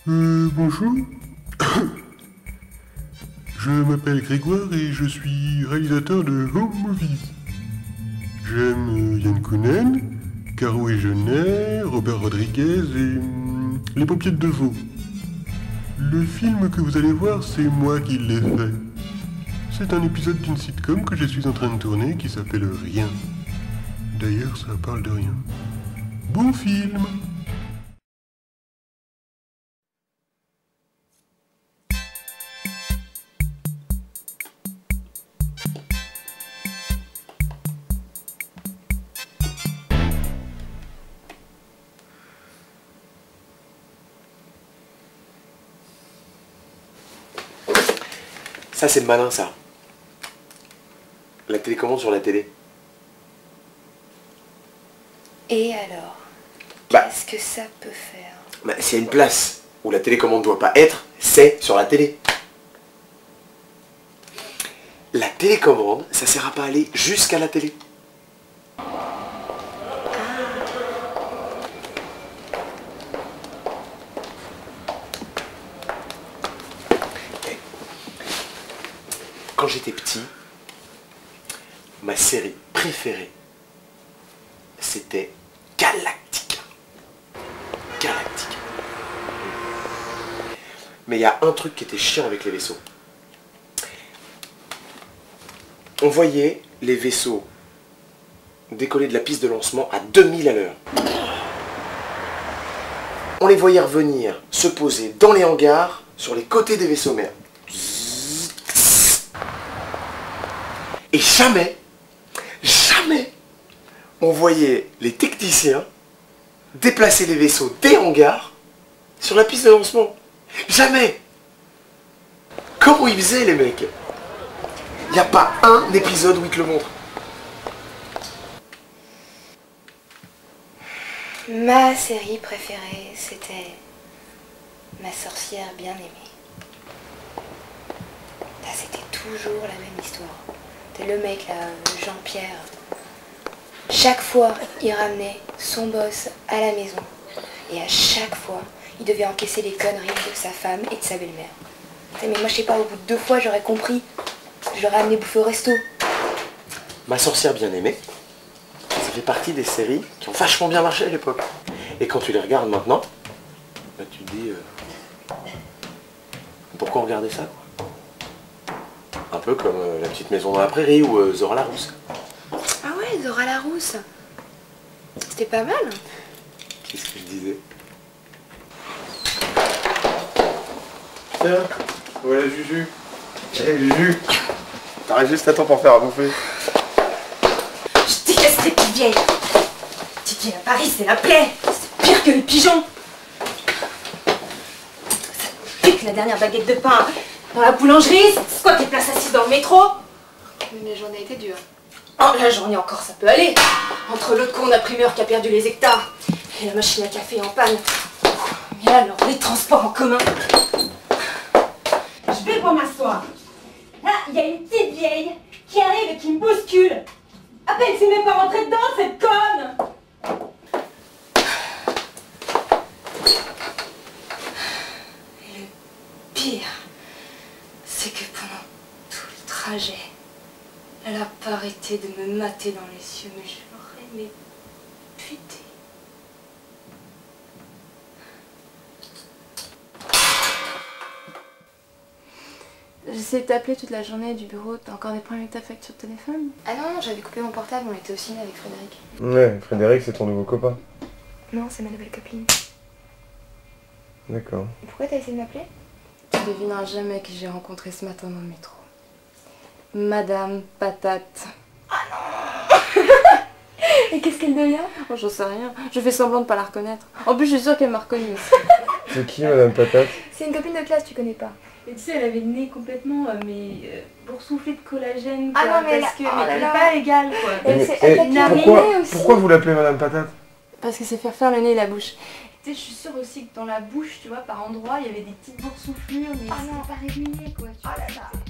Bonjour. Je m'appelle Grégoire et je suis réalisateur de Home Movies. J'aime Yann Kounen, Caro et Jeunet, Robert Rodriguez et Les Paupières de Veau. Le film que vous allez voir, c'est moi qui l'ai fait. C'est un épisode d'une sitcom que je suis en train de tourner qui s'appelle Rien. D'ailleurs, ça parle de rien. Bon film! Ça, c'est malin, ça. La télécommande sur la télé. Et alors, Bah. qu'est-ce que ça peut faire? Bah, s'il y a une place où la télécommande doit pas être, c'est sur la télé. La télécommande, ça sert à pas aller jusqu'à la télé. Quand j'étais petit, ma série préférée, c'était Galactica. Galactica. Mais il y a un truc qui était chiant avec les vaisseaux. On voyait les vaisseaux décoller de la piste de lancement à 2000 à l'heure. On les voyait revenir, se poser dans les hangars, sur les côtés des vaisseaux mères. Et jamais, on voyait les techniciens déplacer les vaisseaux des hangars sur la piste de lancement. Jamais. Comment ils faisaient, les mecs? Il n'y a pas un épisode où ils te le montrent. Ma série préférée, c'était Ma sorcière bien-aimée. Là, c'était toujours la même histoire. C'était le mec là, Jean-Pierre. Chaque fois, il ramenait son boss à la maison. Et à chaque fois, il devait encaisser les conneries de sa femme et de sa belle-mère. Mais moi, je sais pas, au bout de 2 fois, j'aurais compris. Je l'aurais amené bouffer au resto. Ma sorcière bien-aimée, ça fait partie des séries qui ont vachement bien marché à l'époque. Et quand tu les regardes maintenant, bah, tu te dis... pourquoi on regardait ça, quoi? Un peu comme La petite maison dans la prairie ou Zora la rousse. Ah ouais, Zora la rousse. C'était pas mal. Qu'est-ce que je disais? Tiens, voilà Juju. Hé Juju, t'arrives juste à temps pour faire à bouffer. Je déteste les petites vieilles. Les petites vieilles à Paris, c'est la plaie. C'est pire que les pigeons. Ça pique la dernière baguette de pain dans la boulangerie. C'est quoi tes places assises dans le métro? Mais la journée était dure. Oh, la journée encore, ça peut aller. Entre l'autre con d'imprimeur qui a perdu les hectares et la machine à café en panne. Mais alors, les transports en commun. Je vais pour m'asseoir. Là, il y a une petite vieille qui arrive et qui me bouscule. À peine c'est même pas rentrée dedans, cette conne. Et le pire, c'est que pendant tout le trajet, elle a pas arrêté de me mater dans les yeux, mais je l'aurais aimé buter. J'essaie de t'appeler toute la journée du bureau, t'as encore des problèmes avec ta facture de téléphone? Ah non, j'avais coupé mon portable, on était au ciné avec Frédéric. Ouais, Frédéric, c'est ton nouveau copain. Non, c'est ma nouvelle copine. D'accord. Pourquoi t'as essayé de m'appeler? Tu devineras jamais qui j'ai rencontré ce matin dans le métro. Madame Patate. Et qu'est-ce qu'elle devient? Oh, j'en sais rien, je fais semblant de pas la reconnaître. En plus, je suis sûre qu'elle m'a reconnue aussi. C'est qui, Madame Patate? C'est une copine de classe, tu connais pas. Et tu sais, elle avait le nez complètement boursouflé de collagène. Ah quoi, non, mais parce là- que oh mais là elle là. est pas égale, quoi. Elle s'est attaquée au pourquoi, nez aussi. pourquoi vous l'appelez Madame Patate? Parce que c'est faire le nez et la bouche. Tu sais, je suis sûre aussi que dans la bouche, tu vois, par endroits, il y avait des petites boursouflures, mais Ah c'était non. pas régulier, quoi. Tu Oh vois, là là. c'était-